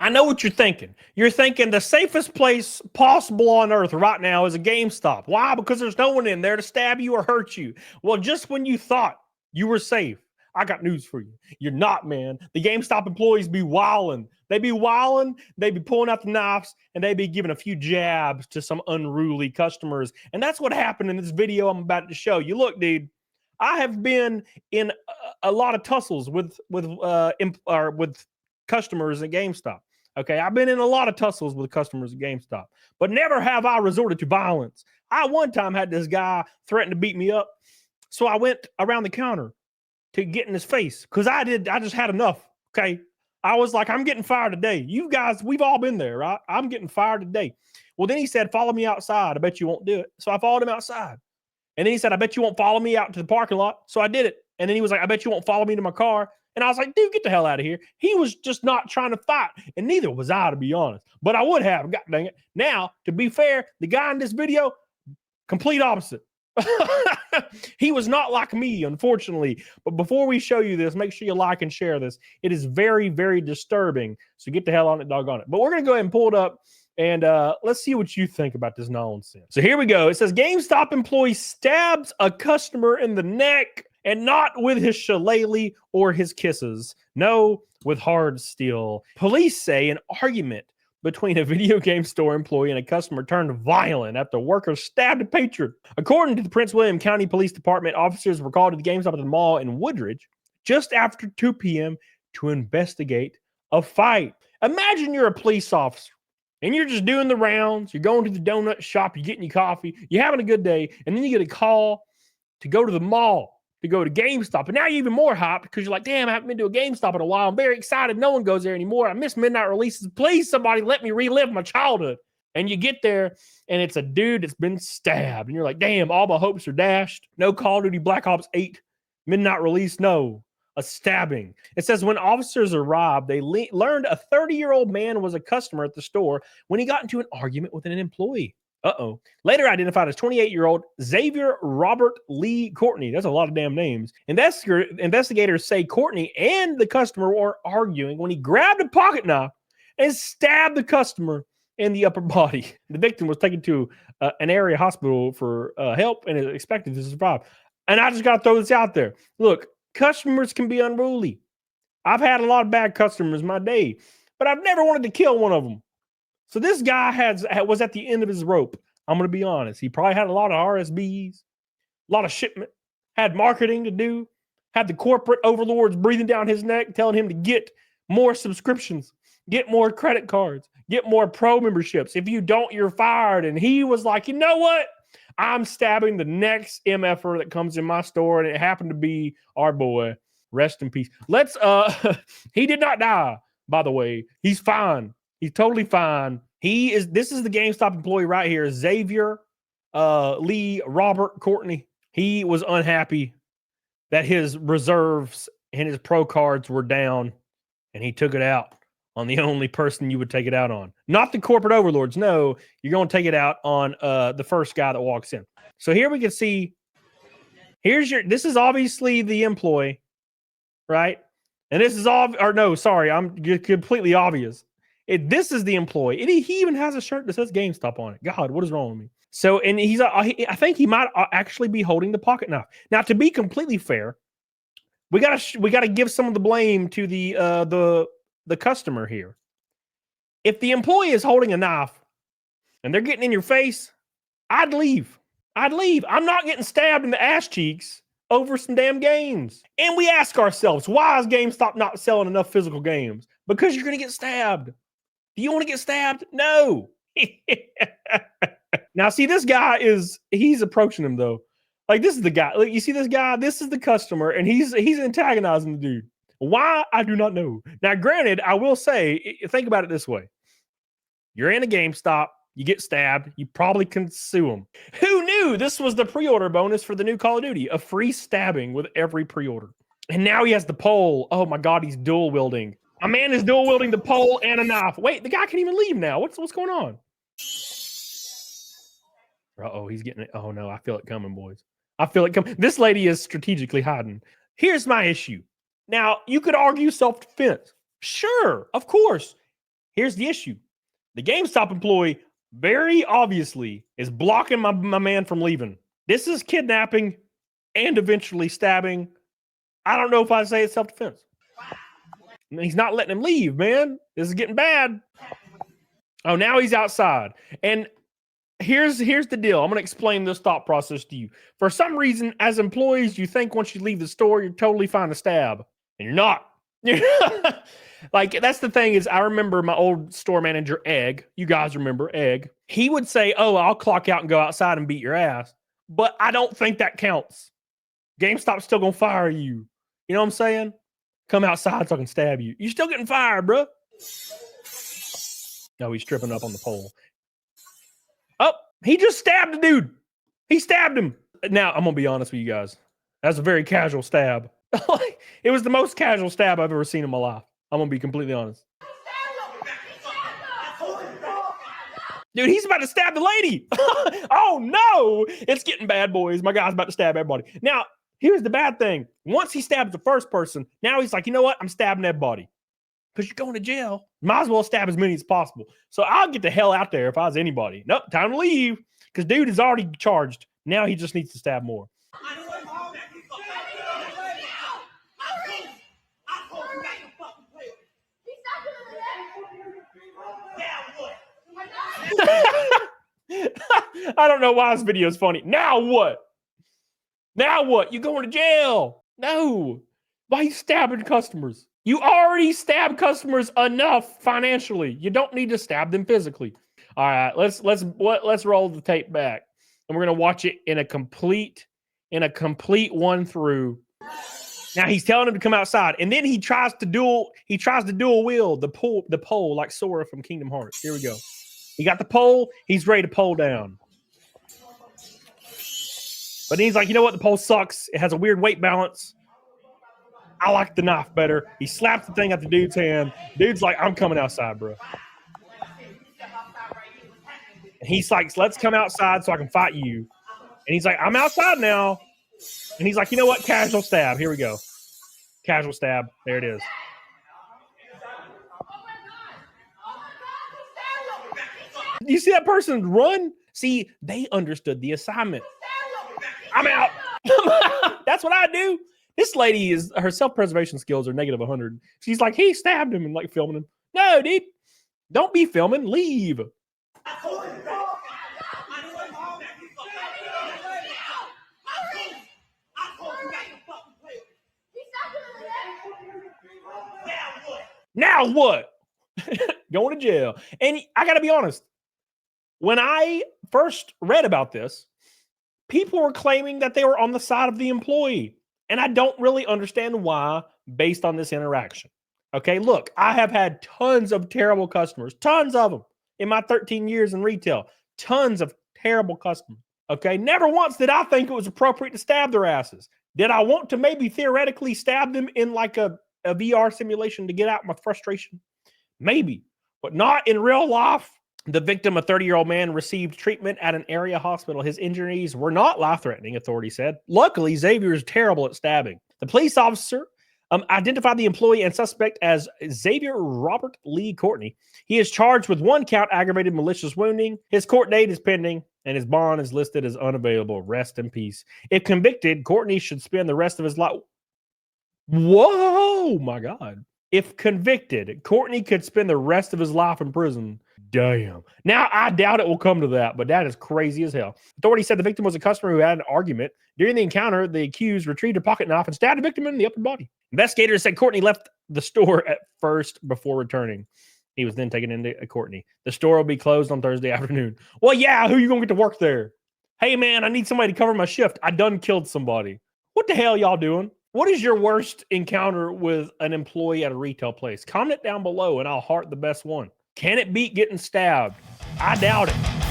I know what you're thinking. You're thinking the safest place possible on earth right now is a GameStop. Why? Because there's no one in there to stab you or hurt you. Well, just when you thought you were safe, I got news for you. You're not, man. The GameStop employees be wilding. They be wilding, they be pulling out the knives, and they be giving a few jabs to some unruly customers. And that's what happened in this video I'm about to show you. Look, dude, I have been in a lot of tussles with customers at GameStop. Okay, I've been in a lot of tussles with customers at GameStop, but never have I resorted to violence. I one time had this guy threaten to beat me up, so I went around the counter to get in his face because I just had enough. Okay, I was like, I'm getting fired today. You guys, we've all been there, right? I'm getting fired today. Well, then he said, follow me outside. I bet you won't do it. So I followed him outside. And then he said, I bet you won't follow me out to the parking lot. So I did it. And then he was like, I bet you won't follow me to my car. And I was like, dude, get the hell out of here. He was just not trying to fight. And neither was I, to be honest. But I would have. God dang it. Now, to be fair, the guy in this video, complete opposite. He was not like me, unfortunately. But before we show you this, make sure you like and share this. It is very, very disturbing. So get the hell on it, doggone it. But we're going to go ahead and pull it up. And let's see what you think about this nonsense. So here we go. It says GameStop employee stabs a customer in the neck, and not with his shillelagh or his kisses. No, with hard steel. Police say an argument between a video game store employee and a customer turned violent after workers stabbed a patron. According to the Prince William County Police Department, officers were called to the GameStop at the mall in Woodridge just after 2 p.m. to investigate a fight. Imagine you're a police officer and you're just doing the rounds. You're going to the donut shop. You're getting your coffee. You're having a good day. And then you get a call to go to the mall, to go to GameStop. And now you're even more hyped because you're like, damn, I haven't been to a GameStop in a while. I'm very excited. No one goes there anymore. I miss midnight releases. Please, somebody let me relive my childhood. And you get there and it's a dude that's been stabbed. And you're like, damn, all my hopes are dashed. No Call of Duty Black Ops 8 midnight release. No. A stabbing. It says when officers arrived, they learned a 30-year-old man was a customer at the store when he got into an argument with an employee. Uh-oh. Later identified as 28-year-old Xavier Robert Lee Courtney. That's a lot of damn names. Investigators say Courtney and the customer were arguing when he grabbed a pocket knife and stabbed the customer in the upper body. The victim was taken to an area hospital for help and is expected to survive. And I just got to throw this out there. Look, customers can be unruly. I've had a lot of bad customers in my day, but I've never wanted to kill one of them. So this guy was at the end of his rope. I'm going to be honest. He probably had a lot of RSBs, a lot of shipment, had marketing to do, had the corporate overlords breathing down his neck, telling him to get more subscriptions, get more credit cards, get more pro memberships. If you don't, you're fired. And he was like, you know what? I'm stabbing the next MFer that comes in my store. And it happened to be our boy. Rest in peace. He did not die, by the way. He's fine. He's totally fine. This is the GameStop employee right here, Xavier Lee Robert Courtney. He was unhappy that his reserves and his pro cards were down, and he took it out on the only person you would take it out on. Not the corporate overlords. No, you're going to take it out on the first guy that walks in. So here we can see, this is obviously the employee, right? And this is I'm completely obvious. This is the employee. He even has a shirt that says GameStop on it. God, what is wrong with me? So, and I think he might actually be holding the pocket knife. Now, to be completely fair, we gotta give some of the blame to the customer here. If the employee is holding a knife and they're getting in your face, I'd leave. I'm not getting stabbed in the ass cheeks over some damn games. And we ask ourselves, why is GameStop not selling enough physical games? Because you're going to get stabbed. Do you want to get stabbed? No. Now, see, this guy he's approaching him, though. Like, this is the guy. Like, you see this guy? This is the customer, and he's antagonizing the dude. Why? I do not know. Now, granted, I will say, think about it this way. You're in a GameStop. You get stabbed. You probably can sue them. Who knew this was the pre-order bonus for the new Call of Duty? A free stabbing with every pre-order. And now he has the pole. Oh, my God, he's dual wielding. A man is dual wielding the pole and a knife. Wait, the guy can't even leave now. What's going on? Uh-oh, he's getting it. Oh, no, I feel it coming, boys. I feel it coming. This lady is strategically hiding. Here's my issue. Now, you could argue self-defense. Sure, of course. Here's the issue. The GameStop employee very obviously is blocking my man from leaving. This is kidnapping and eventually stabbing. I don't know if I say it's self-defense. He's not letting him leave, man. This is getting bad. Oh, now he's outside. And here's the deal. I'm going to explain this thought process to you. For some reason, as employees, you think once you leave the store, you're totally fine to stab. And you're not. Like, that's the thing is, I remember my old store manager, Egg. You guys remember Egg. He would say, oh, I'll clock out and go outside and beat your ass. But I don't think that counts. GameStop's still going to fire you. You know what I'm saying? Come outside so I can stab you. You're still getting fired, bro. No, he's tripping up on the pole. Oh, he just stabbed the dude. He stabbed him. Now, I'm going to be honest with you guys. That's a very casual stab. It was the most casual stab I've ever seen in my life. I'm going to be completely honest. Dude, he's about to stab the lady. Oh, no. It's getting bad, boys. My guy's about to stab everybody. Now, here's the bad thing. Once he stabs the first person, now he's like, you know what? I'm stabbing everybody. Because you're going to jail. Might as well stab as many as possible. So I'll get the hell out there if I was anybody. Nope, time to leave. Because dude is already charged. Now he just needs to stab more. I don't know why this video is funny. Now what? Now what? You going to jail? No. Why are you stabbing customers? You already stabbed customers enough financially. You don't need to stab them physically. All right, let's roll the tape back, and we're gonna watch it in a complete one through. Now he's telling him to come outside, and then he tries to dual wield the pole like Sora from Kingdom Hearts. Here we go. He got the pole. He's ready to pole down. But then he's like, you know what? The pole sucks. It has a weird weight balance. I like the knife better. He slaps the thing out the dude's hand. Dude's like, I'm coming outside, bro. And he's like, let's come outside so I can fight you. And he's like, I'm outside now. And he's like, you know what? Casual stab. Here we go. Casual stab. There it is. You see that person run? See, they understood the assignment. I'm out. That's what I do. This lady her self-preservation skills are negative 100. She's like, he stabbed him and like filming him. No, dude. Don't be filming. Leave. Now what? Going to jail. And I got to be honest. When I first read about this, people were claiming that they were on the side of the employee. And I don't really understand why based on this interaction. Okay, look, I have had tons of terrible customers, tons of them in my 13 years in retail, tons of terrible customers. Okay, never once did I think it was appropriate to stab their asses. Did I want to maybe theoretically stab them in like a VR simulation to get out my frustration? Maybe, but not in real life. The victim, a 30-year-old man, received treatment at an area hospital. His injuries were not life-threatening, authorities said. Luckily, Xavier is terrible at stabbing. The police officer identified the employee and suspect as Xavier Robert Lee Courtney. He is charged with 1 count aggravated malicious wounding. His court date is pending, and his bond is listed as unavailable. Rest in peace. If convicted, Courtney should spend the rest of his life. Whoa, my God. If convicted, Courtney could spend the rest of his life in prison. Damn. Now, I doubt it will come to that, but that is crazy as hell. Authorities said the victim was a customer who had an argument. During the encounter, the accused retrieved a pocket knife and stabbed the victim in the upper body. Investigators said Courtney left the store at first before returning. He was then taken into Courtney. The store will be closed on Thursday afternoon. Well, yeah, who are you going to get to work there? Hey, man, I need somebody to cover my shift. I done killed somebody. What the hell y'all doing? What is your worst encounter with an employee at a retail place? Comment it down below and I'll heart the best one. Can it beat getting stabbed? I doubt it.